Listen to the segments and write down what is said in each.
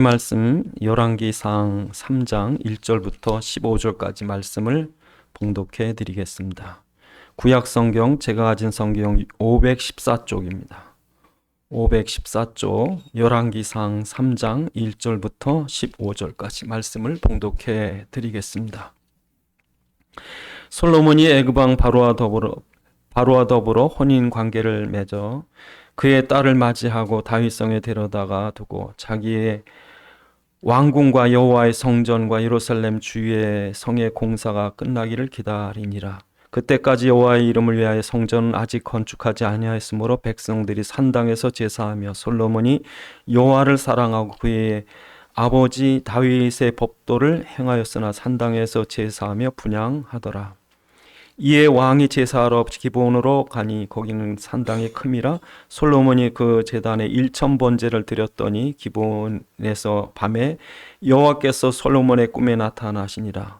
말씀 열왕기상 3장 1절부터 15절까지 말씀을 봉독해 드리겠습니다. 구약 성경 제가 가진 성경 514쪽입니다. 514쪽 열왕기상 3장 1절부터 15절까지 말씀을 봉독해 드리겠습니다. 솔로몬이 애굽 왕 바로와 더불어 혼인 관계를 맺어 그의 딸을 맞이하고 다윗성에 데려다가 두고 자기의 왕궁과 여호와의 성전과 예루살렘 주위의 성의 공사가 끝나기를 기다리니라. 그때까지 여호와의 이름을 위하여 성전은 아직 건축하지 아니하였으므로 백성들이 산당에서 제사하며 솔로몬이 여호와를 사랑하고 그의 아버지 다윗의 법도를 행하였으나 산당에서 제사하며 분향하더라. 이에 왕이 제사하러 기브온으로 가니 거기는 산당이 큼이라. 솔로몬이 그 제단에 1000번제를 드렸더니 기브온에서 밤에 여호와께서 솔로몬의 꿈에 나타나시니라.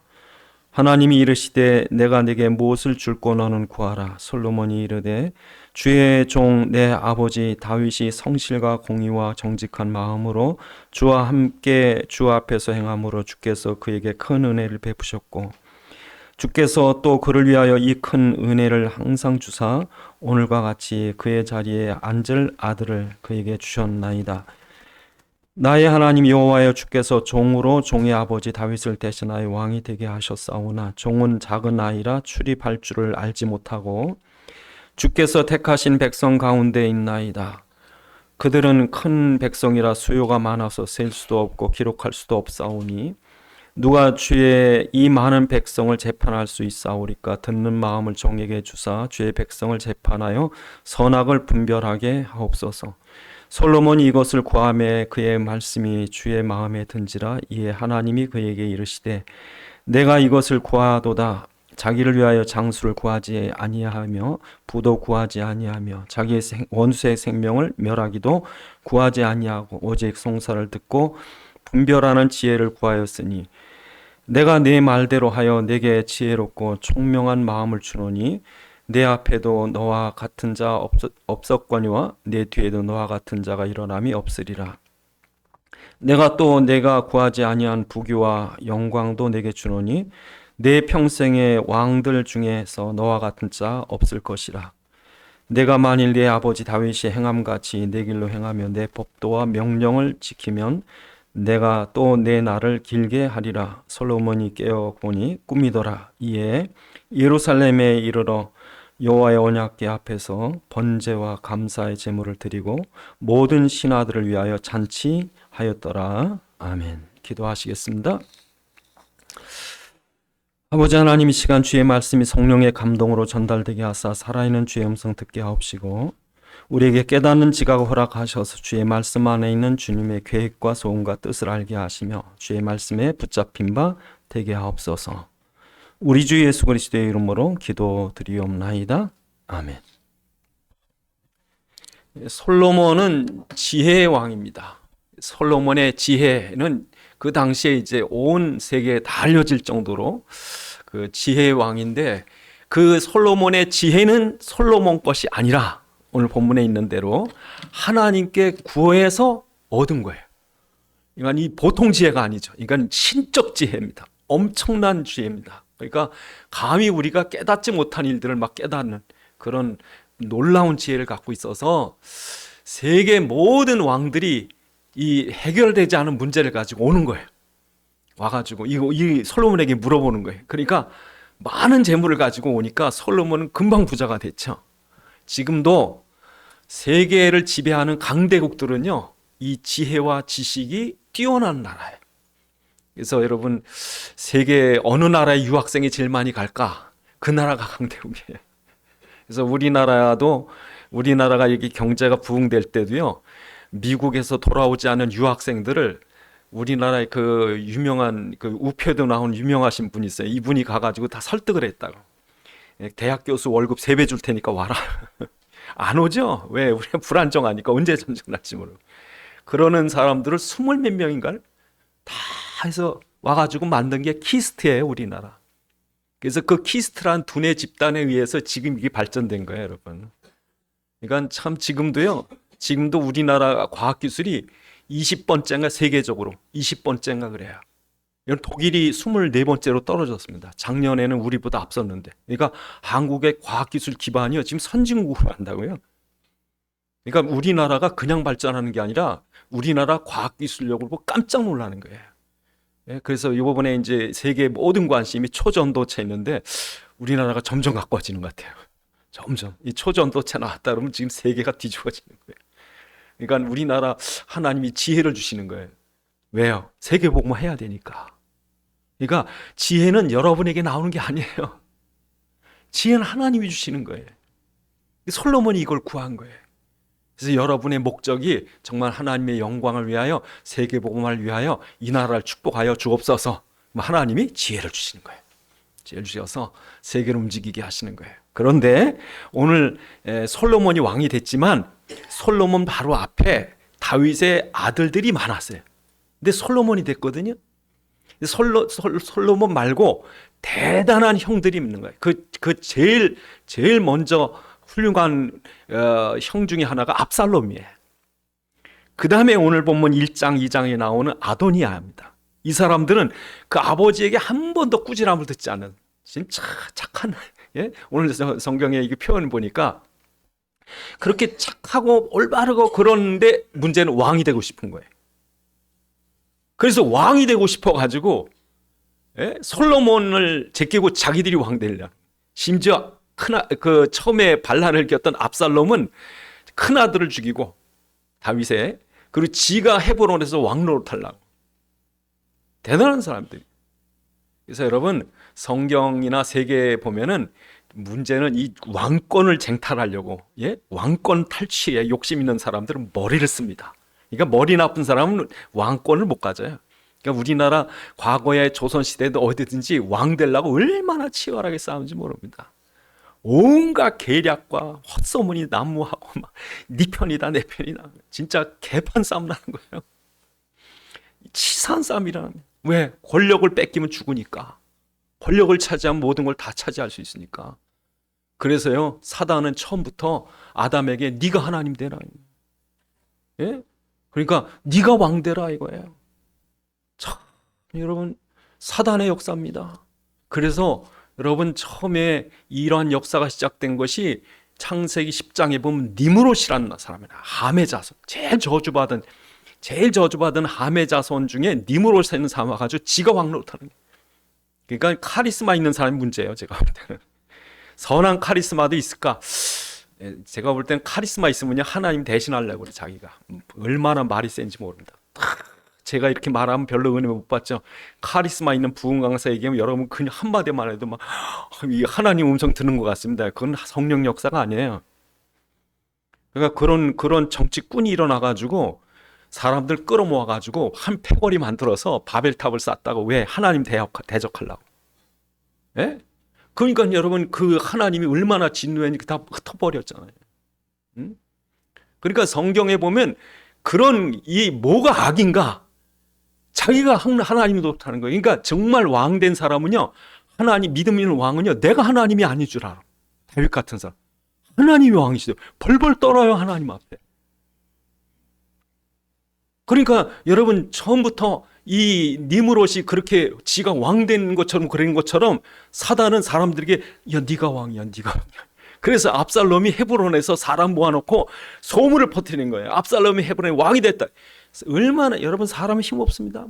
하나님이 이르시되 내가 네게 무엇을 줄고 너는 구하라. 솔로몬이 이르되 주의 종 내 아버지 다윗이 성실과 공의와 정직한 마음으로 주와 함께 주 앞에서 행함으로 주께서 그에게 큰 은혜를 베푸셨고 주께서 또 그를 위하여 이 큰 은혜를 항상 주사 오늘과 같이 그의 자리에 앉을 아들을 그에게 주셨나이다. 나의 하나님 여호와여, 주께서 종으로 종의 아버지 다윗을 대신하여 왕이 되게 하셨사오나 종은 작은 아이라 출입할 줄을 알지 못하고 주께서 택하신 백성 가운데 있나이다. 그들은 큰 백성이라 수요가 많아서 셀 수도 없고 기록할 수도 없사오니 누가 주의 이 많은 백성을 재판할 수 있사오리까. 듣는 마음을 종에게 주사 주의 백성을 재판하여 선악을 분별하게 하옵소서. 솔로몬이 이것을 구하매 그의 말씀이 주의 마음에 든지라. 이에 하나님이 그에게 이르시되 내가 이것을 구하도다. 자기를 위하여 장수를 구하지 아니하며 부도 구하지 아니하며 자기의 원수의 생명을 멸하기도 구하지 아니하고 오직 송사를 듣고 분별하는 지혜를 구하였으니 내가 네 말대로 하여 내게 지혜롭고 총명한 마음을 주노니 내 앞에도 너와 같은 자 없었거니와 내 뒤에도 너와 같은 자가 일어남이 없으리라. 내가 또 내가 구하지 아니한 부귀와 영광도 내게 주노니 내 평생의 왕들 중에서 너와 같은 자 없을 것이라. 내가 만일 네 아버지 다윗이 행함같이 내 길로 행하며 내 법도와 명령을 지키면 내가 또 내 날을 길게 하리라. 솔로몬이 깨어 보니 꿈이더라. 이에 예루살렘에 이르러 여호와의 언약궤 앞에서 번제와 감사의 제물을 드리고 모든 신하들을 위하여 잔치하였더라. 아멘. 기도하시겠습니다. 아버지 하나님, 이 시간 주의 말씀이 성령의 감동으로 전달되게 하사 살아있는 주의 음성 듣게 하옵시고 우리에게 깨닫는 지각을 허락하셔서 주의 말씀 안에 있는 주님의 계획과 소원과 뜻을 알게 하시며 주의 말씀에 붙잡힌 바 되게 하옵소서. 우리 주 예수 그리스도의 이름으로 기도드리옵나이다. 아멘. 솔로몬은 지혜의 왕입니다. 솔로몬의 지혜는 그 당시에 이제 온 세계에 다 알려질 정도로 그 지혜의 왕인데, 그 솔로몬의 지혜는 솔로몬 것이 아니라 오늘 본문에 있는 대로 하나님께 구해서 얻은 거예요. 이건 이 보통 지혜가 아니죠. 이건 신적 지혜입니다. 엄청난 지혜입니다. 그러니까 감히 우리가 깨닫지 못한 일들을 막 깨닫는 그런 놀라운 지혜를 갖고 있어서 세계 모든 왕들이 이 해결되지 않은 문제를 가지고 오는 거예요. 와가지고 이 솔로몬에게 물어보는 거예요. 그러니까 많은 재물을 가지고 오니까 솔로몬은 금방 부자가 됐죠. 지금도 세계를 지배하는 강대국들은요, 이 지혜와 지식이 뛰어난 나라예요. 그래서 여러분, 세계 어느 나라에 유학생이 제일 많이 갈까? 그 나라가 강대국이에요. 그래서 우리나라가 이게 경제가 부흥될 때도요, 미국에서 돌아오지 않은 유학생들을 우리나라의 그 유명한 그 우표도 나온 유명하신 분이 있어요. 이분이 가가지고 다 설득을 했다고. 대학 교수 월급 3배 줄 테니까 와라. 안 오죠? 왜? 우리가 불안정하니까 언제 전쟁 날지 모르고. 그러는 사람들을 20몇 명인가를 다 해서 와가지고 만든 게 키스트예요, 우리나라. 그래서 그 키스트란 두뇌 집단에 의해서 지금 이게 발전된 거예요, 여러분. 그러니까 참 지금도 우리나라 과학기술이 20번째인가 세계적으로 20번째인가 그래요. 이건 독일이 24번째로 떨어졌습니다. 작년에는 우리보다 앞섰는데. 그러니까 한국의 과학기술 기반이요 지금 선진국으로 한다고요. 그러니까 우리나라가 그냥 발전하는 게 아니라 우리나라 과학기술력을 보고 깜짝 놀라는 거예요. 예, 그래서 이번에 이제 세계 모든 관심이 초전도체에 있는데 우리나라가 점점 가까워지는 것 같아요. 점점 이 초전도체 나왔다 그러면 지금 세계가 뒤집어지는 거예요. 그러니까 우리나라 하나님이 지혜를 주시는 거예요. 왜요? 세계복음화 해야 되니까. 그러니까 지혜는 여러분에게 나오는 게 아니에요. 지혜는 하나님이 주시는 거예요. 솔로몬이 이걸 구한 거예요. 그래서 여러분의 목적이 정말 하나님의 영광을 위하여 세계복음화를 위하여 이 나라를 축복하여 주옵소서. 하나님이 지혜를 주시는 거예요. 지혜를 주셔서 세계를 움직이게 하시는 거예요. 그런데 오늘 솔로몬이 왕이 됐지만 솔로몬 바로 앞에 다윗의 아들들이 많았어요. 근데 솔로몬이 됐거든요. 솔로몬 말고 대단한 형들이 있는 거예요. 제일 먼저 훌륭한 형 중에 하나가 압살롬이에요. 그 다음에 오늘 본문 1장, 2장에 나오는 아도니아입니다. 이 사람들은 그 아버지에게 한 번도 꾸지람을 듣지 않은 진짜 착한, 예? 오늘 성경에 이 표현 보니까 그렇게 착하고 올바르고 그런데 문제는 왕이 되고 싶은 거예요. 그래서 왕이 되고 싶어가지고 솔로몬을 제끼고 자기들이 왕 되려. 심지어 처음에 반란을 겪었던 압살롬은 큰 아들을 죽이고 다윗의 그리고 지가 헤브론에서 왕노릇 하려고. 대단한 사람들이. 그래서 여러분 성경이나 세계에 보면은 문제는 이 왕권을 쟁탈하려고 왕권 탈취에 욕심 있는 사람들은 머리를 씁니다. 그러니까 머리 나쁜 사람은 왕권을 못 가져요. 그러니까 우리나라 과거의 조선시대도 어디든지 왕 되려고 얼마나 치열하게 싸우는지 모릅니다. 온갖 계략과 헛소문이 난무하고 막 네 편이다 내 편이다 진짜 개판 싸움 나는 거예요. 치사한 싸움이라는. 왜? 권력을 뺏기면 죽으니까. 권력을 차지하면 모든 걸 다 차지할 수 있으니까. 그래서요 사단은 처음부터 아담에게 네가 하나님 되라. 예? 그러니까 네가 왕 되라 이거예요. 참 여러분 사단의 역사입니다. 그래서 여러분 처음에 이러한 역사가 시작된 것이 창세기 10장에 보면 니므롯이라는 사람이다. 함의 자손. 제일 저주받은 함의 자손 중에 니므롯을 삼아가지고 지가 왕노릇하는 거예요. 그러니까 카리스마 있는 사람이 문제예요. 제가 볼 때는. 선한 카리스마도 있을까? 제가 볼 때는 카리스마 있으면 하나님 대신하려고 그래 자기가. 얼마나 말이 센지 모릅니다. 제가 이렇게 말하면 별로 은혜 못 받죠. 카리스마 있는 부흥 강사 얘기하면 여러분 그냥 한마디만 해도 막 하나님 음성 듣는 것 같습니다. 그건 성령 역사가 아니에요. 그러니까 그런 정치꾼이 일어나가지고 사람들 끌어모아가지고 한 패거리 만들어서 바벨탑을 쌓았다고. 왜? 하나님 대적하려고. 예? 그러니까 여러분 그 하나님이 얼마나 진노했는지 다 흩어버렸잖아요. 응? 그러니까 성경에 보면 그런 이 뭐가 악인가? 자기가 하나님이 좋다는 거예요. 그러니까 정말 왕된 사람은요, 하나님 믿음 있는 왕은요, 내가 하나님이 아닌 줄 알아. 다윗 같은 사람. 하나님이 왕이시죠. 벌벌 떨어요 하나님 앞에. 그러니까 여러분 처음부터 이 니므롯이 그렇게 지가 왕된 것처럼 그런 것처럼 사단은 사람들에게 야 네가 왕이야 네가 왕이야. 그래서 압살롬이 헤브론에서 사람 모아놓고 소문을 퍼뜨리는 거예요. 압살롬이 헤브론의 왕이 됐다. 얼마나 여러분 사람은 힘없습니다.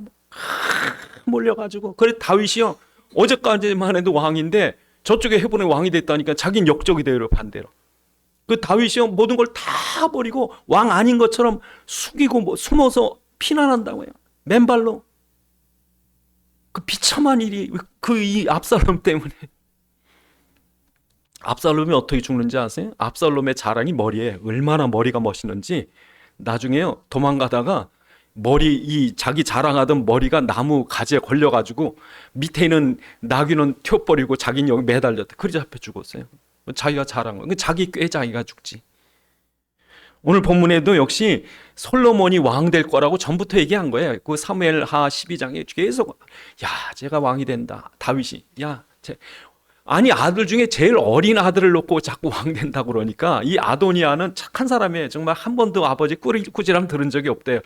몰려가지고. 그래 다윗이요 어제까지만 해도 왕인데 저쪽에 헤브론의 왕이 됐다니까 자기는 역적이 돼요. 반대로. 그 다윗이요 모든 걸 다 버리고 왕 아닌 것처럼 숙이고 숨어서 피난한다고요. 맨발로. 그 비참한 일이 이 압살롬 때문에. 압살롬이 어떻게 죽는지 아세요? 압살롬의 자랑이 머리에 얼마나 머리가 멋있는지 나중에요 도망가다가 자기 자랑하던 머리가 나무 가지에 걸려가지고 밑에 있는 나귀는 튀어버리고 자기는 여기 매달렸대. 그리 잡혀 죽었어요. 자기가 자랑한 거. 자기 꾀 자기가 죽지. 오늘 본문에도 역시 솔로몬이 왕 될 거라고 전부터 얘기한 거예요. 그 사무엘하 12장에 계속 제가 왕이 된다. 다윗이 아니 아들 중에 제일 어린 아들을 놓고 자꾸 왕 된다고 그러니까 이 아도니아는 착한 사람이에요. 정말 한 번도 아버지 꾸지람 들은 적이 없대요.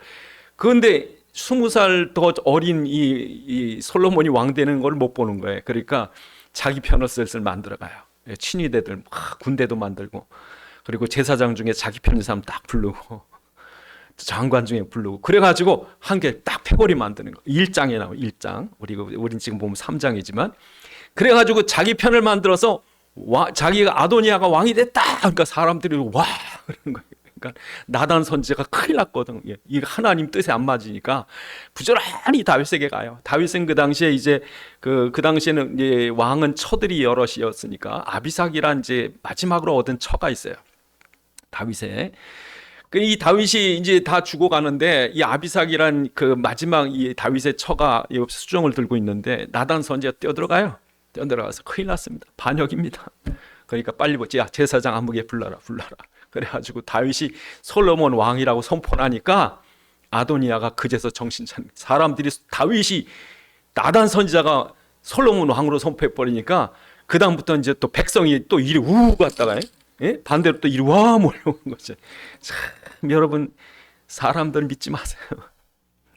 그런데 20살 더 어린 이 솔로몬이 왕 되는 걸 못 보는 거예요. 그러니까 자기 편을 슬슬 만들어가요. 친위대들 막 군대도 만들고, 그리고 제사장 중에 자기 편인 사람 딱 부르고, 장관 중에 부르고, 그래가지고 한 개 딱 패거리 만드는 거. 1장에 나와요. 1장. 우린 지금 보면 3장이지만, 그래가지고 자기 편을 만들어서 자기가 아도니아가 왕이 됐다. 그러니까 사람들이 와 그러는 거예요. 그러니까 나단 선지자가 큰일 났거든. 이거 하나님 뜻에 안 맞으니까 부지런히 다윗에게 가요. 다윗은 그 당시에 이제 그 당시에는 이제 왕은 처들이 여럿이었으니까 아비삭이란 이제 마지막으로 얻은 처가 있어요. 다윗에. 이 다윗이 이제 다 죽어가는데 이 아비삭이란 그 마지막 이 다윗의 처가 수정을 들고 있는데 나단 선지자가 뛰어들어가요. 뛰어들어가서 큰일 났습니다. 반역입니다. 그러니까 빨리 야 제사장 아무개 불러라. 그래가지고 다윗이 솔로몬 왕이라고 선포하니까 아도니아가 그제서 정신 차린, 사람들이 다윗이 나단 선지자가 솔로몬 왕으로 선포해버리니까 그 다음부터 이제 또 백성이 또 이리 우 갔다가 반대로 또 이리 와 몰려오는 거죠. 참 여러분, 사람들 믿지 마세요.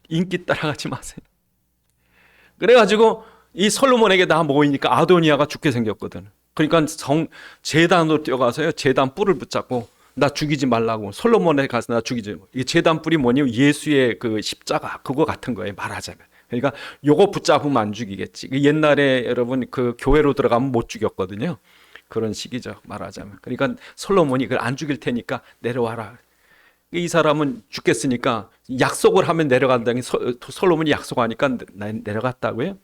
인기 따라가지 마세요. 그래가지고 이 솔로몬에게 다 모이니까 아도니아가 죽게 생겼거든. 그러니까 제단으로 뛰어가서요, 제단 뿔을 붙잡고 나 죽이지 말라고, 솔로몬에 가서 나 죽이지. 이 제단 뿔이 뭐냐면 예수의 그 십자가 그거 같은 거예요, 말하자면. 그러니까 요거 붙잡으면 안 죽이겠지. 옛날에 여러분 그 교회로 들어가면 못 죽였거든요. 그런 시기죠, 말하자면. 그러니까 솔로몬이 그걸 안 죽일 테니까 내려와라. 이 사람은 죽겠으니까 약속을 하면 내려간다니 솔로몬이 약속하니까 내려갔다고요.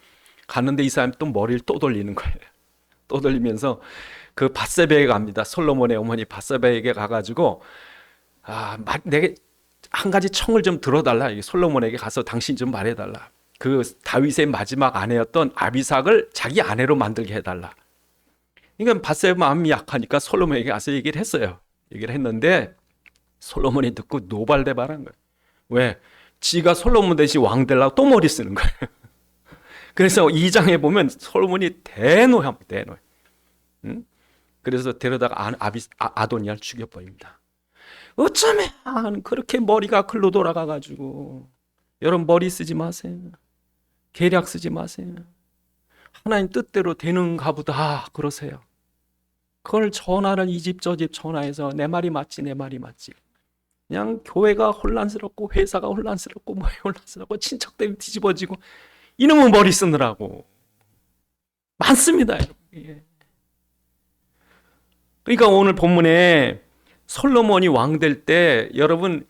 갔는데 이 사람이 또 머리를 또 돌리는 거예요. 또 돌리면서 그 밧세베에 갑니다. 솔로몬의 어머니 밧세베에게 가가지고 내게 한 가지 청을 좀 들어달라. 솔로몬에게 가서 당신 좀 말해달라. 그 다윗의 마지막 아내였던 아비삭을 자기 아내로 만들게 해달라. 그러니까 밧세베 마음이 약하니까 솔로몬에게 가서 얘기를 했어요. 얘기를 했는데 솔로몬이 듣고 노발대발한 거예요. 왜? 지가 솔로몬 대신 왕 되려고 또 머리 쓰는 거예요. 그래서 2장에 보면 솔로몬이 대노합니다. 대노. 응? 그래서 데려다가 아도니아를 죽여버립니다. 어쩌면 그렇게 머리가 글로 돌아가가지고, 여러분 머리 쓰지 마세요. 계략 쓰지 마세요. 하나님 뜻대로 되는가 보다 그러세요. 그걸 전화를 이 집 저 집 전화해서 내 말이 맞지 내 말이 맞지. 그냥 교회가 혼란스럽고 회사가 혼란스럽고 뭐 혼란스럽고 친척들이 뒤집어지고, 이놈은 머리 쓰느라고 많습니다, 여러분. 그러니까 오늘 본문에 솔로몬이 왕 될 때, 여러분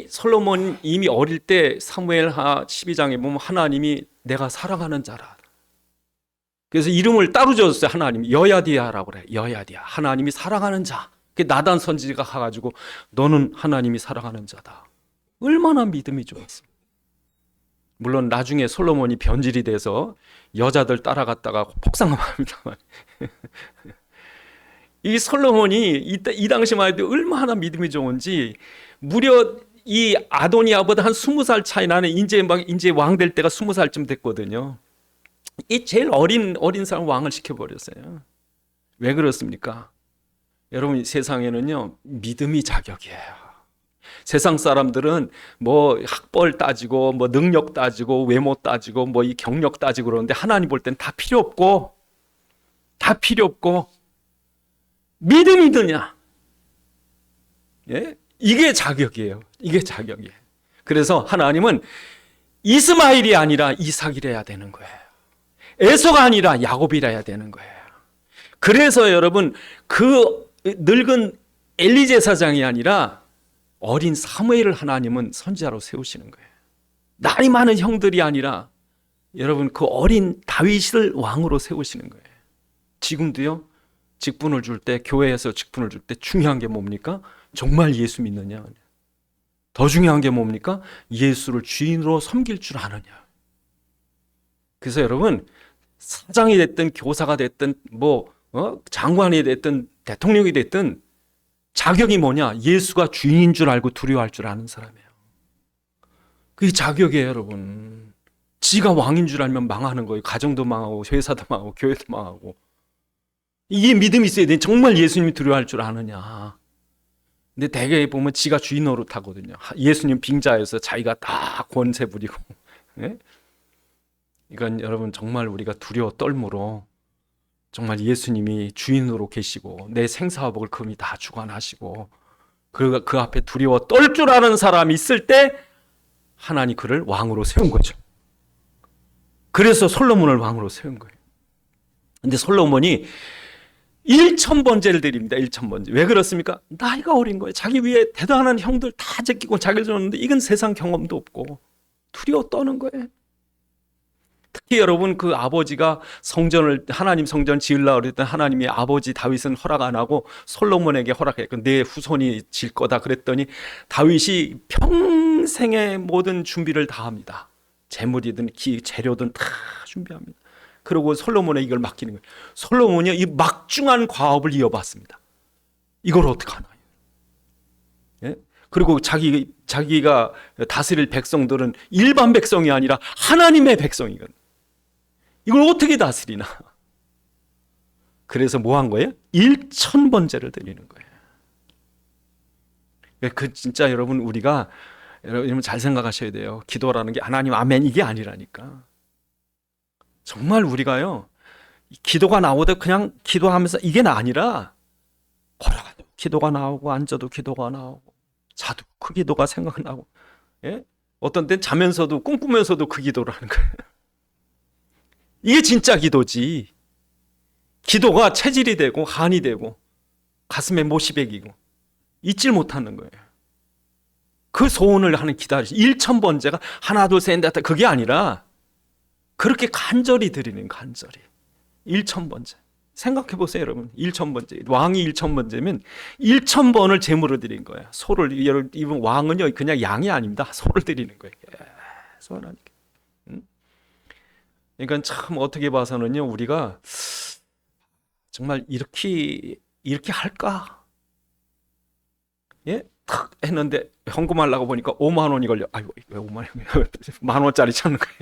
솔로몬 이미 어릴 때 사무엘하 12장에 보면 하나님이 내가 사랑하는 자라. 그래서 이름을 따로 지었어요. 하나님이 여야디아라고 그래. 여야디아, 하나님이 사랑하는 자. 나단 선지자가 가가지고 너는 하나님이 사랑하는 자다. 얼마나 믿음이 좋았습니다. 물론 나중에 솔로몬이 변질이 돼서 여자들 따라갔다가 폭삭합니다만 이 솔로몬이 이 당시만 해도 얼마나 믿음이 좋은지, 무려 이 아도니아보다 한 20살 차이 나는 이제 왕 될 때가 20살쯤 됐거든요. 이 제일 어린 사람 왕을 시켜버렸어요. 왜 그렇습니까? 여러분, 세상에는요 믿음이 자격이에요. 세상 사람들은 뭐 학벌 따지고 뭐 능력 따지고 외모 따지고 뭐 이 경력 따지고 그러는데, 하나님 볼 땐 다 필요 없고 믿음이 드냐? 예? 이게 자격이에요. 이게 자격이에요. 그래서 하나님은 이스마엘이 아니라 이삭이래야 되는 거예요. 에서가 아니라 야곱이래야 되는 거예요. 그래서 여러분, 그 늙은 엘리 제사장이 아니라 어린 사무엘을 하나님은 선지자로 세우시는 거예요. 나이 많은 형들이 아니라 여러분 그 어린 다윗을 왕으로 세우시는 거예요. 지금도요, 직분을 줄 때, 교회에서 직분을 줄 때 중요한 게 뭡니까? 정말 예수 믿느냐. 더 중요한 게 뭡니까? 예수를 주인으로 섬길 줄 아느냐. 그래서 여러분, 사장이 됐든 교사가 됐든 장관이 됐든 대통령이 됐든 자격이 뭐냐? 예수가 주인인 줄 알고 두려워할 줄 아는 사람이에요. 그게 자격이에요, 여러분. 지가 왕인 줄 알면 망하는 거예요. 가정도 망하고 회사도 망하고 교회도 망하고. 이게 믿음이 있어야 돼. 정말 예수님이 두려워할 줄 아느냐. 근데 대개 보면 지가 주인 노릇하거든요. 예수님 빙자에서 자기가 다 권세 부리고. 예? 이건 여러분 정말 우리가 두려워 떨므로 정말 예수님이 주인으로 계시고 내 생사화복을 그분이 다 주관하시고 그 앞에 두려워 떨 줄 아는 사람이 있을 때 하나님 그를 왕으로 세운 거죠. 그래서 솔로몬을 왕으로 세운 거예요. 근데 솔로몬이 1000번제를 드립니다. 1000번제. 왜 그렇습니까? 나이가 어린 거예요. 자기 위에 대단한 형들 다 제끼고 자기를 줬는데 이건 세상 경험도 없고 두려워 떠는 거예요. 특히 여러분 그 아버지가 하나님 성전 지으려고 그랬던 하나님의 아버지 다윗은 허락 안 하고 솔로몬에게 허락했고 내 후손이 질 거다 그랬더니 다윗이 평생의 모든 준비를 다 합니다. 재물이든 재료든 다 준비합니다. 그리고 솔로몬에 이걸 맡기는 거예요. 솔로몬이 이 막중한 과업을 이어받습니다. 이걸 어떻게 하나요? 예? 그리고 자기가 다스릴 백성들은 일반 백성이 아니라 하나님의 백성이거든요. 이걸 어떻게 다스리나? 그래서 뭐 한 거예요? 1000번제를 드리는 거예요. 그 진짜 여러분 우리가 여러분 잘 생각하셔야 돼요. 기도라는 게 하나님 아멘 이게 아니라니까. 정말 우리가요. 기도가 나오되 그냥 기도하면서 이게 아니라 걸어가도 기도가 나오고 앉아도 기도가 나오고 자도 그 기도가 생각나고 예? 어떤 때는 자면서도 꿈꾸면서도 그 기도를 하는 거예요. 이게 진짜 기도지. 기도가 체질이 되고 한이 되고 가슴에 못이 배기고 잊질 못하는 거예요. 그 소원을 하는 기다리시 1000번제가 하나 둘 셋 넷 그게 아니라 그렇게 간절히 드리는 간절히 1000번제. 생각해 보세요 여러분. 1000번제. 왕이 1000번제면 1000번을 제물로 드린 거예요. 소를 이분 왕은요 그냥 양이 아닙니다. 소를 드리는 거예요. 소원하니까. 그러니까 참 어떻게 봐서는요 우리가 정말 이렇게 할까? 예? 탁 했는데 현금하려고 보니까 5만 원이 걸려. 아이고 왜 5만 원이 10,000원짜리 찾는 거예요.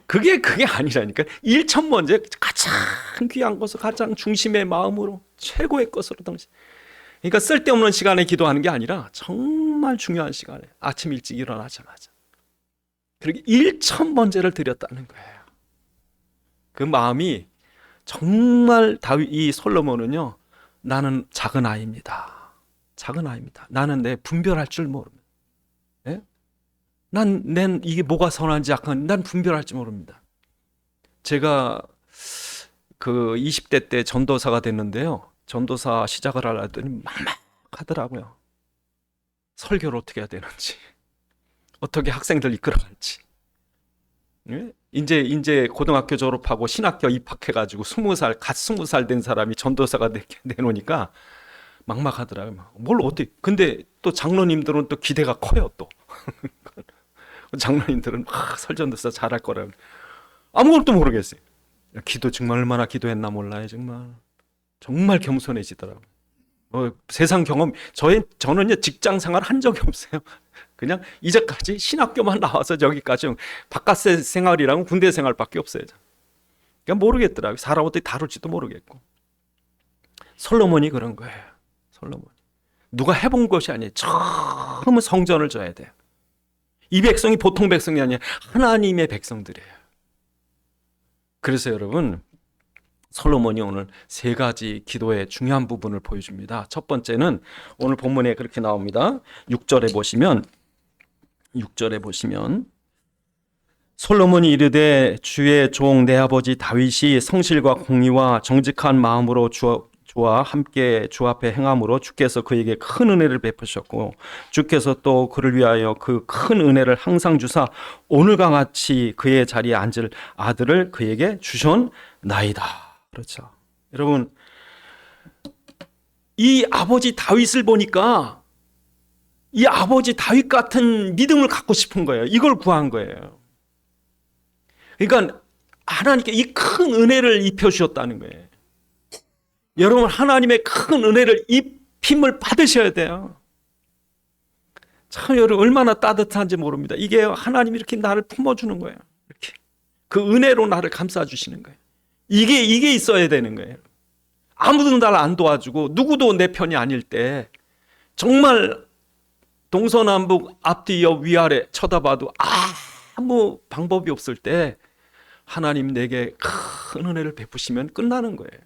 그게 아니라니까. 1000번째 가장 귀한 것을 가장 중심의 마음으로 최고의 것으로 당시. 그러니까 쓸데없는 시간에 기도하는 게 아니라 정말 중요한 시간에 아침 일찍 일어나자마자 그렇게 1000번째를 드렸다는 거예요. 그 마음이 정말 이 솔로몬은요. 나는 작은 아이입니다. 작은 아이입니다. 나는 내 분별할 줄 모릅니다. 예? 난 이게 뭐가 선한지 약한 난 분별할 줄 모릅니다. 제가 그 20대 때 전도사가 됐는데요. 전도사 시작을 하려더니 막막하더라고요. 설교를 어떻게 해야 되는지, 어떻게 학생들 이끌어갈지. 예? 이제 고등학교 졸업하고 신학교 입학해가지고 20살 된 사람이 전도사가 내놓으니까 막막하더라고요. 뭘 어떻게? 근데 또 장로님들은 또 기대가 커요 또. 장로님들은 설전도사 잘할 거라고. 아무것도 모르겠어요. 기도 정말 얼마나 기도했나 몰라요 정말 겸손해지더라고요. 세상 경험 저는요 직장 생활 한 적이 없어요. 그냥 이제까지 신학교만 나와서 저기까지 바깥 생활이랑 군대 생활밖에 없어요. 그냥 모르겠더라고요. 사람 어떻게 다룰지도 모르겠고. 솔로몬이 그런 거예요. 솔로몬. 누가 해본 것이 아니에요. 처음 성전을 져야 돼요. 이 백성이 보통 백성이 아니에요. 하나님의 백성들이에요. 그래서 여러분 솔로몬이 오늘 3가지 기도의 중요한 부분을 보여줍니다. 첫 번째는 오늘 본문에 그렇게 나옵니다. 6절에 보시면 솔로몬이 이르되 주의 종 내 아버지 다윗이 성실과 공의와 정직한 마음으로 주와 함께 주 앞에 행함으로 주께서 그에게 큰 은혜를 베푸셨고 주께서 또 그를 위하여 그 큰 은혜를 항상 주사 오늘과 같이 그의 자리에 앉을 아들을 그에게 주셨나이다. 그렇죠. 여러분 이 아버지 다윗을 보니까 이 아버지 다윗 같은 믿음을 갖고 싶은 거예요. 이걸 구한 거예요. 그러니까 하나님께 이 큰 은혜를 입혀주셨다는 거예요. 여러분 하나님의 큰 은혜를 입힘을 받으셔야 돼요. 참 여러분 얼마나 따뜻한지 모릅니다. 이게 하나님이 이렇게 나를 품어주는 거예요. 이렇게 그 은혜로 나를 감싸주시는 거예요. 이게 있어야 되는 거예요. 아무도 날 안 도와주고 누구도 내 편이 아닐 때, 정말 동서남북 앞뒤 옆 위아래 쳐다봐도 아무 방법이 없을 때 하나님 내게 큰 은혜를 베푸시면 끝나는 거예요.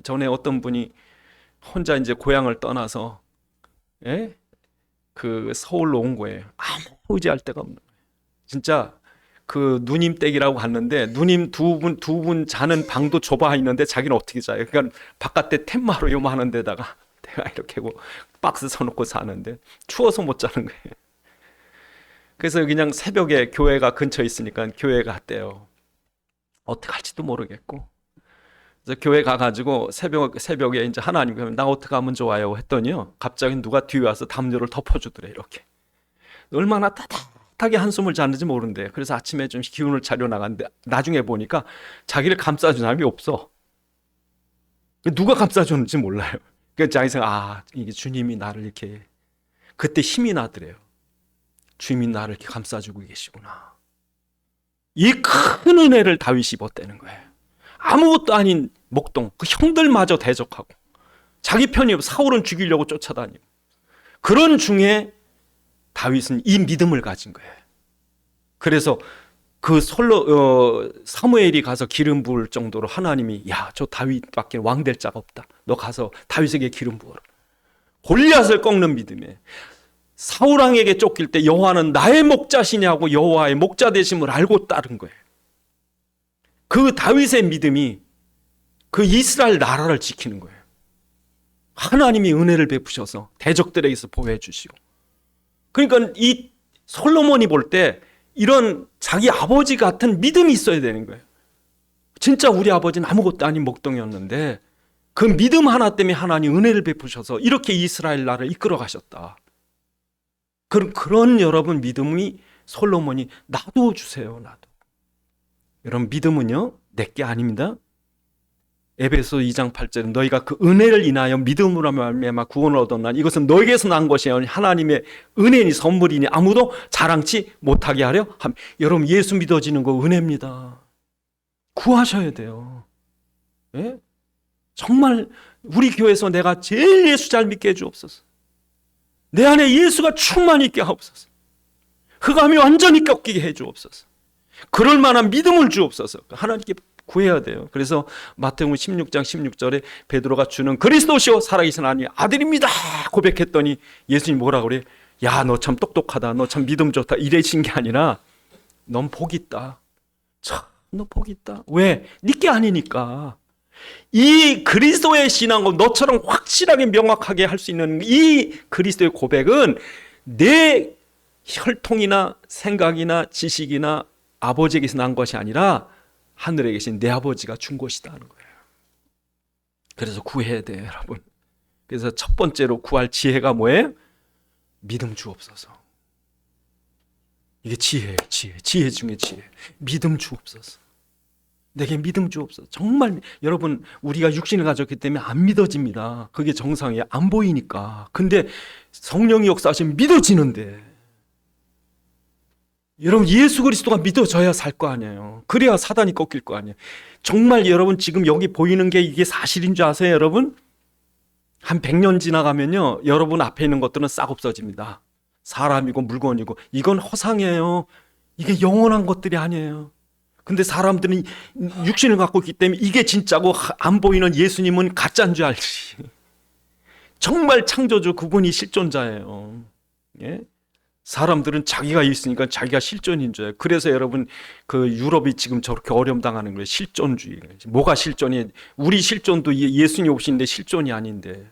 전에 어떤 분이 혼자 이제 고향을 떠나서 그 서울로 온 거예요. 아무 의지할 데가 없는 거예요. 진짜 그 누님 댁이라고 갔는데 누님 두 분 자는 방도 좁아 있는데 자기는 어떻게 자요? 그러니까 바깥에 텐마로 요만한 데다가 내가 이렇게 박스 서놓고 사는데 추워서 못 자는 거예요. 그래서 그냥 새벽에 교회가 근처에 있으니까 교회 갔대요. 어떻게 할지도 모르겠고. 그래서 교회 가가지고 새벽에 이제 하나님 나 어떻게 하면 좋아요 했더니요, 갑자기 누가 뒤에 와서 담요를 덮어주더래. 이렇게 얼마나 따뜻하게 한숨을 잤는지 모르는데, 그래서 아침에 좀 기운을 차려 나갔는데 나중에 보니까 자기를 감싸준 사람이 없어. 누가 감싸줬는지 몰라요. 그러니까 자기 생각, 이게 주님이 나를 이렇게, 그때 힘이 나더래요. 주님이 나를 이렇게 감싸주고 계시구나. 이 큰 은혜를 다윗이 입었다는 거예요. 아무것도 아닌 목동 그 형들마저 대적하고 자기 편이 없어 사울은 죽이려고 쫓아다니고, 그런 중에 다윗은 이 믿음을 가진 거예요. 그래서 그 사무엘이 가서 기름 부을 정도로 하나님이, 저 다윗밖에 왕 될 자가 없다, 너 가서 다윗에게 기름 부어라. 골리앗을 꺾는 믿음에 사울 왕에게 쫓길 때 여호와는 나의 목자시냐고 여호와의 목자 되심을 알고 따른 거예요. 그 다윗의 믿음이 그 이스라엘 나라를 지키는 거예요. 하나님이 은혜를 베푸셔서 대적들에게서 보호해 주시고. 그러니까 이 솔로몬이 볼 때 이런 자기 아버지 같은 믿음이 있어야 되는 거예요. 진짜 우리 아버지는 아무것도 아닌 목동이었는데 그 믿음 하나 때문에 하나님 은혜를 베푸셔서 이렇게 이스라엘 나라를 이끌어 가셨다. 그런 여러분 믿음이 솔로몬이 나도 주세요. 나도. 여러분 믿음은요 내게 아닙니다. 에베소 2장 8절은 너희가 그 은혜를 인하여 믿음으로 말미암아 구원을 얻었나니 이것은 너에게서 난 것이 아니라 하나님의 은혜니 선물이니 아무도 자랑치 못하게 하려 함. 여러분 예수 믿어지는 거 은혜입니다. 구하셔야 돼요. 예? 정말 우리 교회에서 내가 제일 예수 잘 믿게 해주옵소서. 내 안에 예수가 충만히 있게 하옵소서. 흑암이 완전히 꺾이게 해주옵소서. 그럴 만한 믿음을 주옵소서. 하나님께 구해야 돼요. 그래서 마태복음 16장 16절에 베드로가 주는 그리스도시요 살아계신 하나님의 아들입니다 고백했더니 예수님이 뭐라 그래? 야, 너 참 똑똑하다. 너 참 믿음 좋다. 이래신 게 아니라 넌 복 있다. 참, 너 복 있다. 왜? 네게 아니니까. 이 그리스도의 신앙을 너처럼 확실하게 명확하게 할 수 있는 이 그리스도의 고백은 내 혈통이나 생각이나 지식이나 아버지에게서 난 것이 아니라 하늘에 계신 내 아버지가 준 것이다 하는 거예요. 그래서 구해야 돼요, 여러분. 그래서 첫 번째로 구할 지혜가 뭐예요? 믿음 주옵소서. 이게 지혜예요, 지혜. 지혜 중에 지혜. 믿음 주옵소서. 내게 믿음 주옵소서. 정말 여러분 우리가 육신을 가졌기 때문에 안 믿어집니다. 그게 정상이에요. 안 보이니까. 근데 성령이 역사하시면 믿어지는데, 여러분 예수 그리스도가 믿어져야 살 거 아니에요. 그래야 사단이 꺾일 거 아니에요. 정말 여러분 지금 여기 보이는 게 이게 사실인 줄 아세요, 여러분? 한 100년 지나가면요 여러분 앞에 있는 것들은 싹 없어집니다. 사람이고 물건이고 이건 허상이에요. 이게 영원한 것들이 아니에요. 근데 사람들은 육신을 갖고 있기 때문에 이게 진짜고 안 보이는 예수님은 가짜인 줄 알지. 정말 창조주 그분이 실존자예요. 예? 사람들은 자기가 있으니까 자기가 실존인 줄 알아요. 그래서 여러분 그 유럽이 지금 저렇게 어려움 당하는 거예요. 실존주의. 뭐가 실존이? 우리 실존도 예수님 없이인데 실존이 아닌데.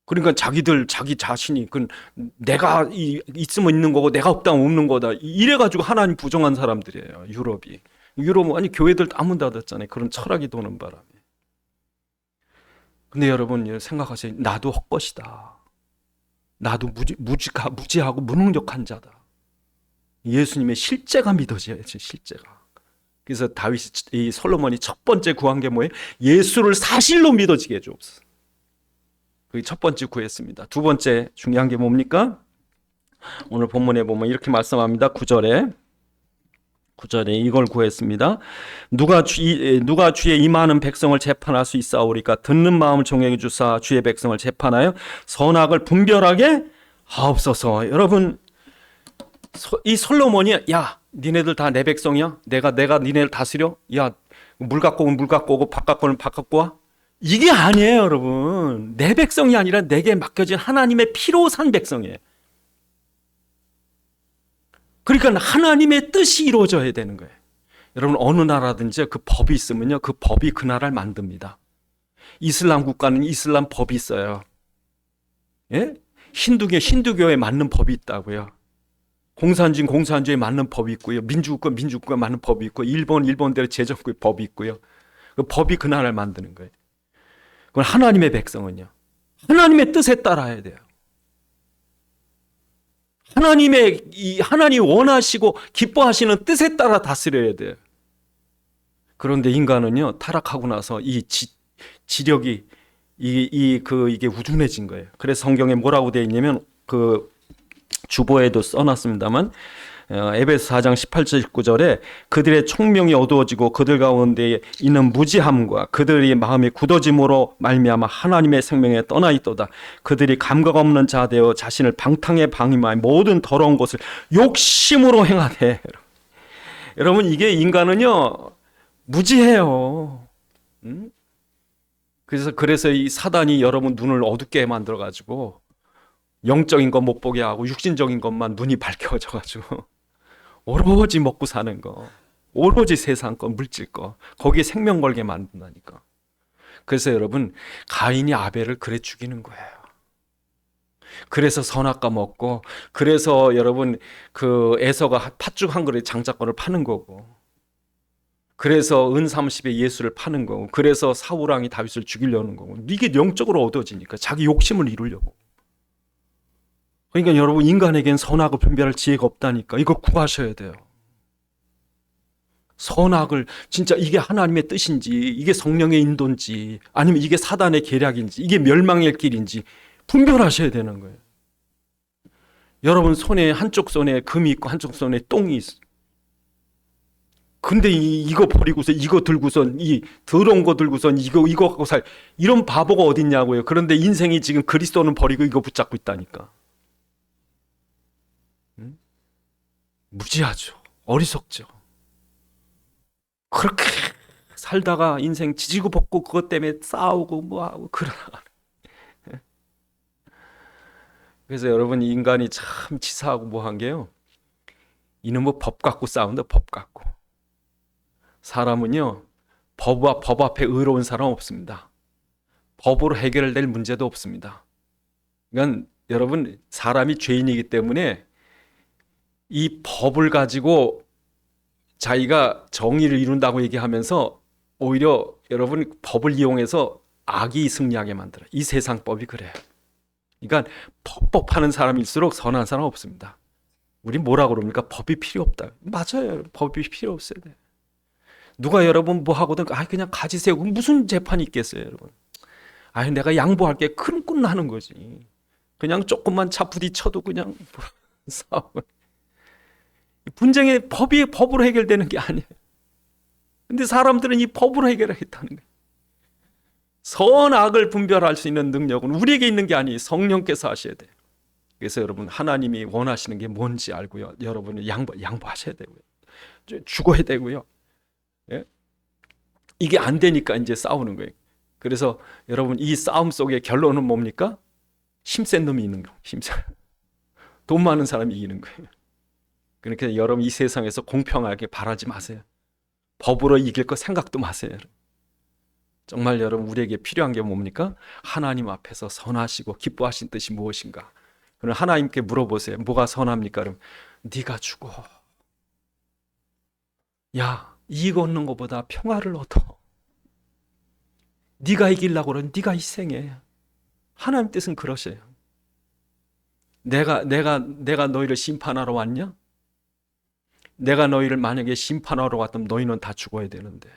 그러니까 자기 자신이 내가 있으면 있는 거고 내가 없다면 없는 거다. 이래가지고 하나님 부정한 사람들이에요. 유럽은 아니 교회들 다 문 닫았잖아요. 그런 철학이 도는 바람에. 근데 여러분 생각하세요. 나도 헛것이다. 나도 무지하고 무능력한 자다. 예수님의 실제가 믿어져야지, 실제가. 그래서 이 솔로몬이 첫 번째 구한 게 뭐예요? 예수를 사실로 믿어지게 해주옵소서. 그게 첫 번째 구했습니다. 두 번째 중요한 게 뭡니까? 오늘 본문에 보면 이렇게 말씀합니다. 9절에 9절에 이걸 구했습니다. 누가 주의 임하는 백성을 재판할 수 있사오리까? 듣는 마음을 정하게 주사 주의 백성을 재판하여 선악을 분별하게 하옵소서. 여러분, 이 솔로몬이 야 니네들 다 내 백성이야? 내가 니네를 다스려? 야 물 갖고 오면 물 갖고 오고 밥 갖고 오면 밥 갖고 와? 이게 아니에요, 여러분. 내 백성이 아니라 내게 맡겨진 하나님의 피로 산 백성이에요. 그러니까 하나님의 뜻이 이루어져야 되는 거예요. 여러분, 어느 나라든지 그 법이 있으면요, 그 법이 그 나라를 만듭니다. 이슬람 국가는 이슬람 법이 있어요. 예? 힌두교에 맞는 법이 있다고요. 공산주의에 맞는 법이 있고요. 민주국가에 맞는 법이 있고, 일본대로 제정국의 법이 있고요. 그 법이 그 나라를 만드는 거예요. 그건 하나님의 백성은요, 하나님의 뜻에 따라야 돼요. 하나님 원하시고 기뻐하시는 뜻에 따라 다스려야 돼요. 그런데 인간은요, 타락하고 나서 이 지력이 이게 우둔해진 거예요. 그래서 성경에 뭐라고 되어 있냐면, 그 주보에도 써놨습니다만, 에베소 4장 18절 19절에 그들의 총명이 어두워지고 그들 가운데 있는 무지함과 그들의 마음이 굳어짐으로 말미암아 하나님의 생명에 떠나 있도다. 그들이 감각 없는 자 되어 자신을 방탕에 방임하여 모든 더러운 것을 욕심으로 행하되. 여러분, 이게 인간은요 무지해요. 그래서 이 사단이 여러분 눈을 어둡게 만들어 가지고 영적인 것 못 보게 하고 육신적인 것만 눈이 밝혀져 가지고 오로지 먹고 사는 거, 오로지 세상 거, 물질 거, 거기에 생명 걸게 만든다니까. 그래서 여러분, 가인이 아벨을 그래 죽이는 거예요. 그래서 선악과 먹고, 그래서 여러분 그 에서가 팥죽 한 그릇 장자권을 파는 거고, 그래서 은 30에 예수를 파는 거고, 그래서 사울 왕이 다윗을 죽이려는 거고. 이게 영적으로 얻어지니까 자기 욕심을 이루려고. 그러니까 여러분, 인간에겐 선악을 분별할 지혜가 없다니까. 이거 구하셔야 돼요. 선악을, 진짜 이게 하나님의 뜻인지, 이게 성령의 인도인지, 아니면 이게 사단의 계략인지, 이게 멸망의 길인지 분별하셔야 되는 거예요. 여러분 한쪽 손에 금이 있고 한쪽 손에 똥이 있어. 근데 이거 버리고서 이거 들고선, 이 더러운 거 들고선 이거 갖고 이런 바보가 어딨냐고요. 그런데 인생이 지금 그리스도는 버리고 이거 붙잡고 있다니까. 무지하죠. 어리석죠. 그렇게 살다가 인생 지지고 볶고 그것 때문에 싸우고 뭐하고 그러나. 그래서 여러분, 인간이 참 치사하고 뭐한 게요, 이놈의 법 갖고 싸운다. 법 갖고. 사람은요, 법 앞에 의로운 사람 없습니다. 법으로 해결될 문제도 없습니다. 그러니까 여러분, 사람이 죄인이기 때문에 이 법을 가지고 자기가 정의를 이룬다고 얘기하면서 오히려 여러분 법을 이용해서 악이 승리하게 만들어요. 이 세상 법이 그래요. 그러니까 법하는 사람일수록 선한 사람 없습니다. 우리 뭐라고 그럽니까? 법이 필요 없다. 맞아요. 법이 필요 없어야 돼요. 누가 여러분 뭐 하거든 그냥 가지세요. 무슨 재판이 있겠어요, 여러분. 내가 양보할게. 그럼 끝나는 거지. 그냥 조금만 차 부딪혀도 그냥 싸우고. 분쟁의 법으로 해결되는 게 아니에요. 근데 사람들은 이 법으로 해결하겠다는 거예요. 선악을 분별할 수 있는 능력은 우리에게 있는 게 아니에요. 성령께서 하셔야 돼요. 그래서 여러분, 하나님이 원하시는 게 뭔지 알고요, 여러분은 양보하셔야 되고요, 죽어야 되고요. 예? 이게 안 되니까 이제 싸우는 거예요. 그래서 여러분, 이 싸움 속의 결론은 뭡니까? 힘센 놈이 이기는 거예요. 돈 많은 사람이 이기는 거예요. 그러니까 여러분, 이 세상에서 공평하게 바라지 마세요. 법으로 이길 거 생각도 마세요. 정말 여러분, 우리에게 필요한 게 뭡니까? 하나님 앞에서 선하시고 기뻐하신 뜻이 무엇인가? 그럼 하나님께 물어보세요. 뭐가 선합니까? 그럼 네가 죽어. 야, 이익 얻는 것보다 평화를 얻어. 네가 이기려고 그러면 네가 희생해. 하나님 뜻은 그러셔요. 내가 너희를 심판하러 왔냐? 내가 너희를 만약에 심판하러 왔다면 너희는 다 죽어야 되는데,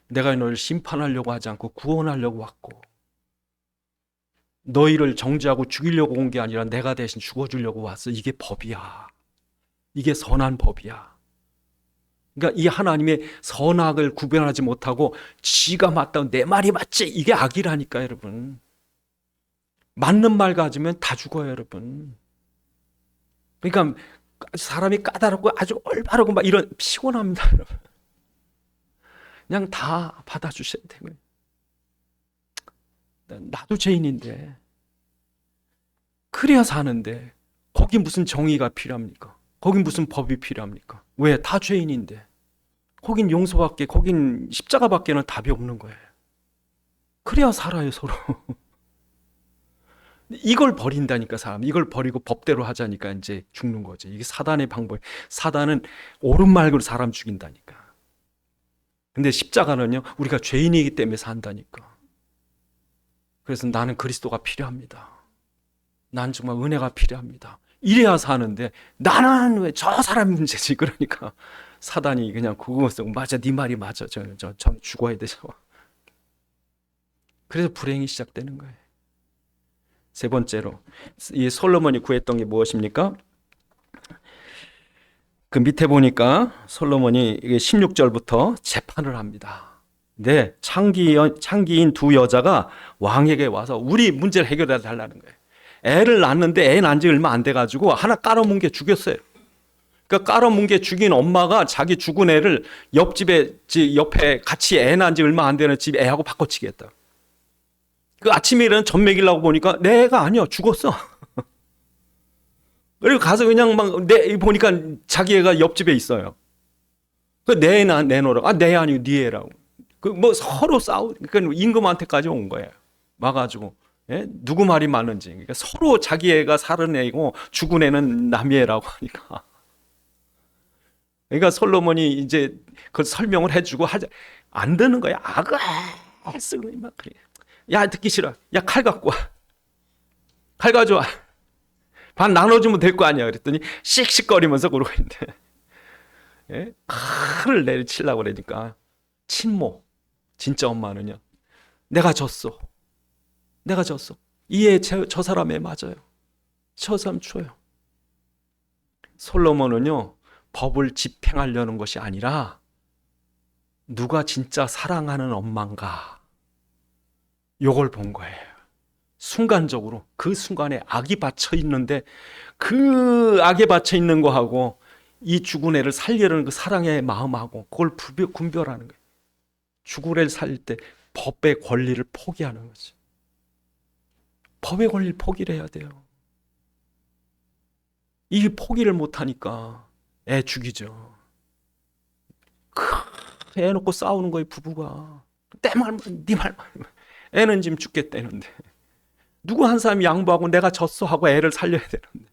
내가 너희를 심판하려고 하지 않고 구원하려고 왔고, 너희를 정죄하고 죽이려고 온 게 아니라 내가 대신 죽어주려고 왔어. 이게 법이야. 이게 선한 법이야. 그러니까 이 하나님의 선악을 구별하지 못하고 지가 맞다고 내 말이 맞지, 이게 악이라니까 여러분. 맞는 말 가지면 다 죽어요 여러분. 그러니까 사람이 까다롭고 아주 올바르고 막 이런 피곤합니다 여러분. 그냥 다 받아주셔야 되고요. 나도 죄인인데 그래야 사는데 거기 무슨 정의가 필요합니까? 거긴 무슨 법이 필요합니까? 왜? 다 죄인인데. 거긴 용서밖에, 거긴 십자가밖에는 답이 없는 거예요. 그래야 살아요 서로. 이걸 버린다니까 사람. 이걸 버리고 법대로 하자니까 이제 죽는 거지. 이게 사단의 방법. 사단은 옳은 말로 사람 죽인다니까. 근데 십자가는요, 우리가 죄인이기 때문에 산다니까. 그래서 나는 그리스도가 필요합니다. 난 정말 은혜가 필요합니다. 이래야 사는데 나는 왜 저 사람 문제지. 그러니까 사단이 그냥 그것을 맞아, 네 말이 맞아. 저 죽어야 되죠. 그래서 불행이 시작되는 거예요. 세 번째로 이 솔로몬이 구했던 게 무엇입니까? 그 밑에 보니까 솔로몬이 16절부터 재판을 합니다. 네, 창기인 두 여자가 왕에게 와서 우리 문제를 해결해 달라는 거예요. 애를 낳았는데 애 낳은 지 얼마 안 돼가지고 하나 깔아뭉개 죽였어요. 그러니까 깔아뭉개 죽인 엄마가 자기 죽은 애를 옆에 같이 애 낳은 지 얼마 안 되는 집 애하고 바꿔치기했다. 그 아침에 일어나 젖 먹이려고 보니까 내 애가 아니야, 죽었어. 그리고 가서 그냥 막 보니까 자기 애가 옆집에 있어요. 그 내 애 내놓으라고. 아, 내 애 아니고 네 애라고. 그 뭐 서로 그러니까 임금한테까지 온 거예요. 와가지고. 예? 누구 말이 많은지. 그러니까 서로 자기 애가 살은 애고 죽은 애는 남의 애라고 하니까. 그러니까 솔로몬이 이제 그 설명을 해주고 안 되는 거야. 악을 쓰고 막 그래. 야, 듣기 싫어. 야, 칼 갖고 와. 칼 가져와. 반 나눠주면 될 거 아니야. 그랬더니 씩씩거리면서 그러고 있는데, 예? 칼을 내리치려고 그러니까 친모, 진짜 엄마는요, 내가 졌어. 내가 졌어. 저 사람에 맞아요. 저 사람 줘요. 솔로몬은요, 법을 집행하려는 것이 아니라 누가 진짜 사랑하는 엄마인가, 요걸 본 거예요. 순간적으로 그 순간에 악이 받쳐 있는데 그 악에 받쳐 있는 거하고 이 죽은 애를 살리려는 그 사랑의 마음하고 그걸 분별하는 거예요. 죽은 애를 살릴 때 법의 권리를 포기하는 거죠. 법의 권리를 포기를 해야 돼요. 이 포기를 못하니까 애 죽이죠. 애 놓고 싸우는 거예요, 부부가. 내 말만, 네 말만. 애는 지금 죽겠다는데 누구 한 사람이 양보하고 내가 졌어 하고 애를 살려야 되는데.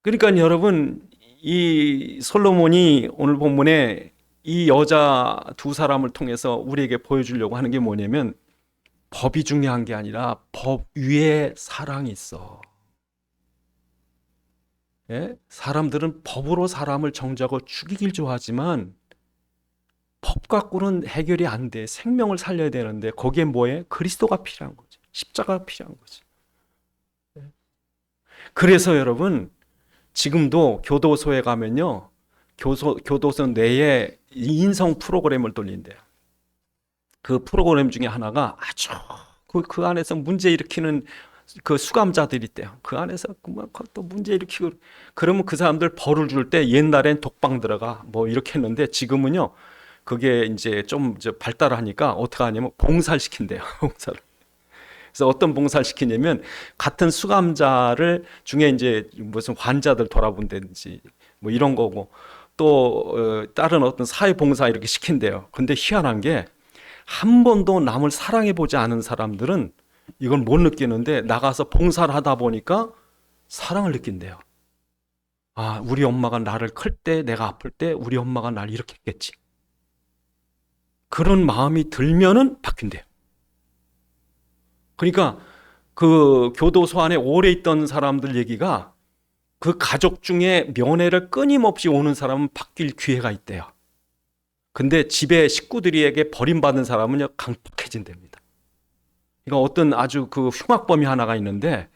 그러니까 여러분, 이 솔로몬이 오늘 본문에 이 여자 두 사람을 통해서 우리에게 보여주려고 하는 게 뭐냐면, 법이 중요한 게 아니라 법 위에 사랑이 있어. 예? 사람들은 법으로 사람을 정죄하고 죽이길 좋아하지만 법 갖고는 해결이 안 돼. 생명을 살려야 되는데 거기에 뭐에? 그리스도가 필요한 거죠. 십자가가 필요한 거죠. 그래서 여러분, 지금도 교도소에 가면요, 교도소 내에 인성 프로그램을 돌린대요. 그 프로그램 중에 하나가 아주 그 안에서 문제 일으키는 그 수감자들이 있대요. 그 안에서 또 문제 일으키고, 그러면 그 사람들 벌을 줄 때 옛날엔 독방 들어가 뭐 이렇게 했는데 지금은요, 그게 이제 좀 발달하니까 어떻게 하냐면 봉사를 시킨대요. 봉사를. 그래서 어떤 봉사를 시키냐면 같은 수감자를 중에 이제 무슨 환자들 돌아본다든지 뭐 이런 거고, 또 다른 어떤 사회봉사 이렇게 시킨대요. 근데 희한한 게 한 번도 남을 사랑해 보지 않은 사람들은 이걸 못 느끼는데 나가서 봉사를 하다 보니까 사랑을 느낀대요. 아, 우리 엄마가 나를 클 때, 내가 아플 때 우리 엄마가 날 이렇게 했겠지. 그런 마음이 들면은 바뀐대요. 그러니까 그 교도소 안에 오래 있던 사람들 얘기가, 그 가족 중에 면회를 끊임없이 오는 사람은 바뀔 기회가 있대요. 근데 집에 식구들에게 버림받은 사람은 강팍해진답니다. 그러니까 어떤 아주 그 흉악범이 하나가 있는데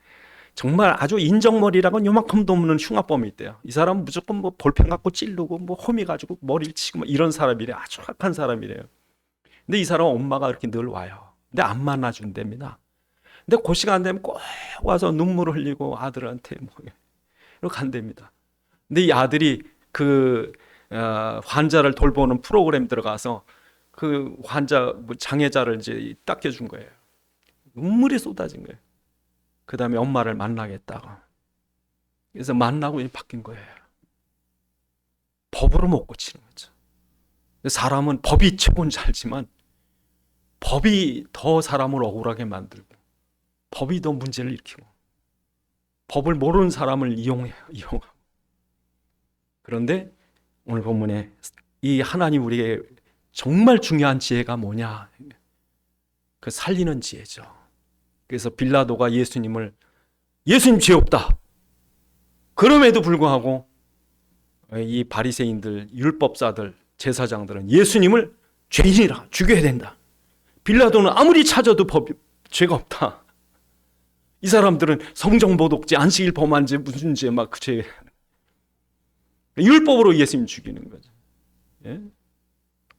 정말 아주 인정머리라고는 요만큼도 없는 흉악범이 있대요. 이 사람은 무조건 뭐 볼펜 갖고 찌르고 뭐 호미 가지고 머리를 치고 뭐 이런 사람이래요. 아주 악한 사람이래요. 근데 이 사람 엄마가 이렇게 늘 와요. 근데 안 만나준답니다. 근데 그 시간 되면 꼭 와서 눈물을 흘리고 아들한테 뭐 이렇게 간답니다. 근데 이 아들이 그 환자를 돌보는 프로그램 들어가서 그 환자 장애자를 이제 닦여준 거예요. 눈물이 쏟아진 거예요. 그 다음에 엄마를 만나겠다고. 그래서 만나고 바뀐 거예요. 법으로 못 고치는 거죠. 사람은 법이 최고인 줄 알지만 법이 더 사람을 억울하게 만들고 법이 더 문제를 일으키고 법을 모르는 사람을 이용하고. 그런데 오늘 본문에 이 하나님 우리에게 정말 중요한 지혜가 뭐냐? 그 살리는 지혜죠. 그래서 빌라도가 예수님 죄 없다. 그럼에도 불구하고 이 바리새인들, 율법사들, 제사장들은 예수님을 죄인이라 죽여야 된다. 빌라도는 아무리 찾아도 죄가 없다. 이 사람들은 성정보독죄, 안식일 범한 죄, 무슨 죄, 막 그 죄. 율법으로 예수님 죽이는 거죠. 예?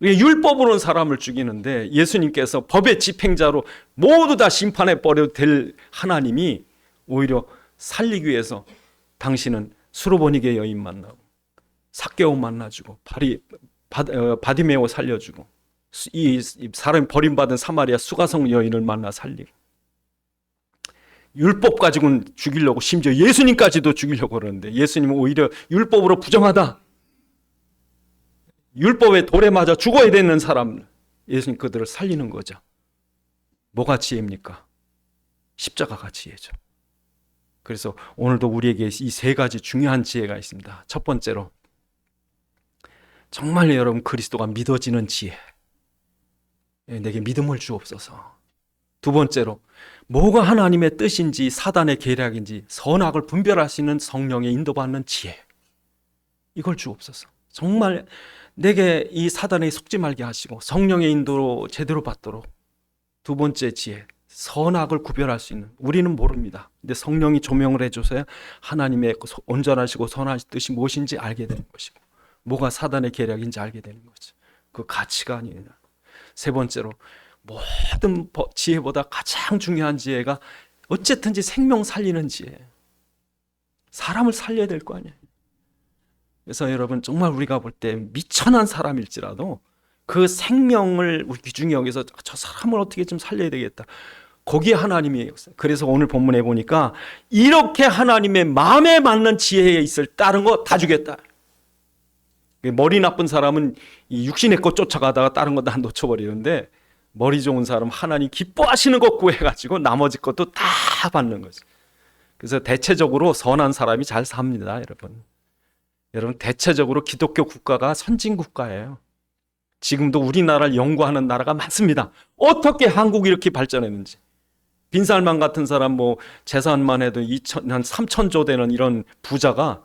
율법으로는 사람을 죽이는데 예수님께서 법의 집행자로 모두 다 심판해 버려도 될 하나님이 오히려 살리기 위해서 당신은 수로보니게 여인 만나고 삭개오 만나주고 바디메오 살려주고 이 사람이 버림받은 사마리아 수가성 여인을 만나 살리고 율법 가지고는 죽이려고 심지어 예수님까지도 죽이려고 그러는데 예수님은 오히려 율법으로 부정하다. 율법에 돌에 맞아 죽어야 되는 사람 예수님 그들을 살리는 거죠. 뭐가 지혜입니까? 십자가가 지혜죠. 그래서 오늘도 우리에게 이 세 가지 중요한 지혜가 있습니다. 첫 번째로 정말 여러분 그리스도가 믿어지는 지혜. 내게 믿음을 주옵소서. 두 번째로 뭐가 하나님의 뜻인지 사단의 계략인지 선악을 분별할 수 있는 성령의 인도받는 지혜. 이걸 주옵소서. 정말 내게 이 사단에 속지 말게 하시고 성령의 인도로 제대로 받도록. 두 번째 지혜, 선악을 구별할 수 있는. 우리는 모릅니다. 근데 성령이 조명을 해줘서야 하나님의 온전하시고 선하신 뜻이 무엇인지 알게 되는 것이고 뭐가 사단의 계략인지 알게 되는 거죠. 그 가치가 아니에요. 세 번째로 모든 지혜보다 가장 중요한 지혜가 어쨌든지 생명 살리는 지혜. 사람을 살려야 될 거 아니에요. 그래서 여러분 정말 우리가 볼 때 미천한 사람일지라도 그 생명을 우리 귀중히 여기서 저 사람을 어떻게 좀 살려야 되겠다. 거기에 하나님이 역사. 그래서 오늘 본문에 보니까 이렇게 하나님의 마음에 맞는 지혜에 있을 다른 거 다 주겠다. 머리 나쁜 사람은 이 육신의 것 쫓아가다가 다른 거 다 놓쳐버리는데 머리 좋은 사람 하나님 기뻐하시는 것 구해가지고 나머지 것도 다 받는 거죠. 그래서 대체적으로 선한 사람이 잘 삽니다, 여러분. 여러분 대체적으로 기독교 국가가 선진 국가예요. 지금도 우리나라를 연구하는 나라가 많습니다. 어떻게 한국이 이렇게 발전했는지. 빈살만 같은 사람 뭐 재산만 해도 한 3천조 되는 이런 부자가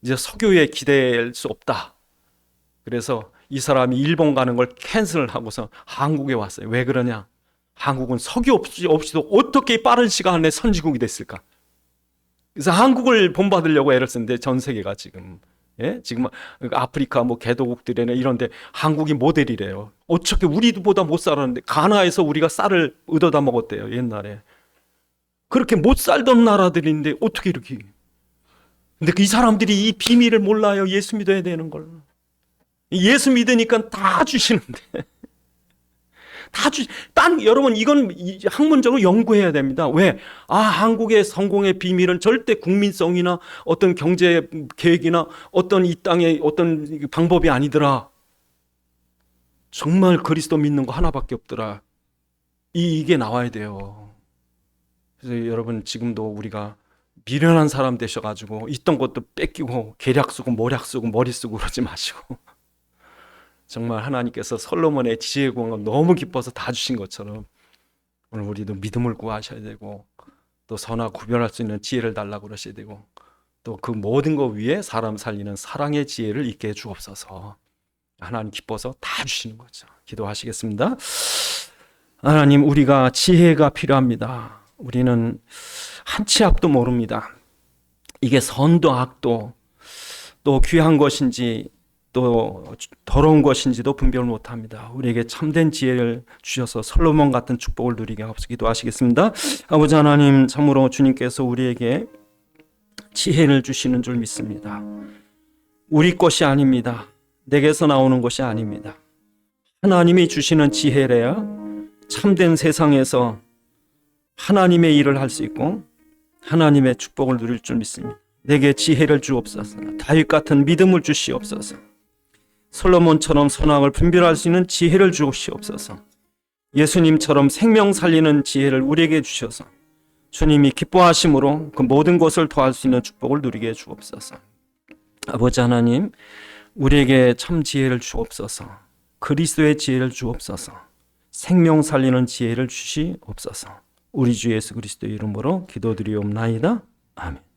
이제 석유에 기댈 수 없다. 그래서 이 사람이 일본 가는 걸 캔슬을 하고서 한국에 왔어요. 왜 그러냐? 한국은 석유 없이도 어떻게 빠른 시간 안에 선진국이 됐을까? 그래서 한국을 본받으려고 애를 쓰는데 전 세계가 지금 지금 아프리카 뭐 개도국들이나 이런데 한국이 모델이래요. 어떻게 우리보다 못 살았는데 가나에서 우리가 쌀을 얻어다 먹었대요. 옛날에. 그렇게 못 살던 나라들인데 어떻게 이렇게. 근데 이 사람들이 이 비밀을 몰라요. 예수 믿어야 되는 걸. 예수 믿으니까 다 주시는데. 여러분 이건 학문적으로 연구해야 됩니다. 왜? 한국의 성공의 비밀은 절대 국민성이나 어떤 경제 계획이나 어떤 이 땅의 어떤 방법이 아니더라. 정말 그리스도 믿는 거 하나밖에 없더라. 이게 나와야 돼요. 그래서 여러분 지금도 우리가 미련한 사람 되셔가지고 있던 것도 뺏기고 계략 쓰고 모략 쓰고 머리 쓰고 그러지 마시고 정말 하나님께서 솔로몬의 지혜 구원을 너무 기뻐서 다 주신 것처럼 오늘 우리도 믿음을 구하셔야 되고 또 선악 구별할 수 있는 지혜를 달라고 그러셔야 되고 또 그 모든 것 위에 사람 살리는 사랑의 지혜를 있게 해 주옵소서. 하나님 기뻐서 다 주시는 거죠. 기도하시겠습니다. 하나님 우리가 지혜가 필요합니다. 우리는 한 치 앞도 모릅니다. 이게 선도 악도 또 귀한 것인지 또 더러운 것인지도 분별 못합니다. 우리에게 참된 지혜를 주셔서 솔로몬 같은 축복을 누리게 하옵소서. 기도하시겠습니다. 아버지 하나님, 참으로 주님께서 우리에게 지혜를 주시는 줄 믿습니다. 우리 것이 아닙니다. 내게서 나오는 것이 아닙니다. 하나님이 주시는 지혜래야 참된 세상에서 하나님의 일을 할 수 있고 하나님의 축복을 누릴 줄 믿습니다. 내게 지혜를 주옵소서. 다윗 같은 믿음을 주시옵소서. 솔로몬처럼 선악을 분별할 수 있는 지혜를 주시옵소서. 예수님처럼 생명 살리는 지혜를 우리에게 주셔서 주님이 기뻐하심으로 그 모든 것을 더할 수 있는 축복을 누리게 주옵소서. 아버지 하나님, 우리에게 참 지혜를 주옵소서. 그리스도의 지혜를 주옵소서. 생명 살리는 지혜를 주시옵소서. 우리 주 예수 그리스도의 이름으로 기도드리옵나이다. 아멘.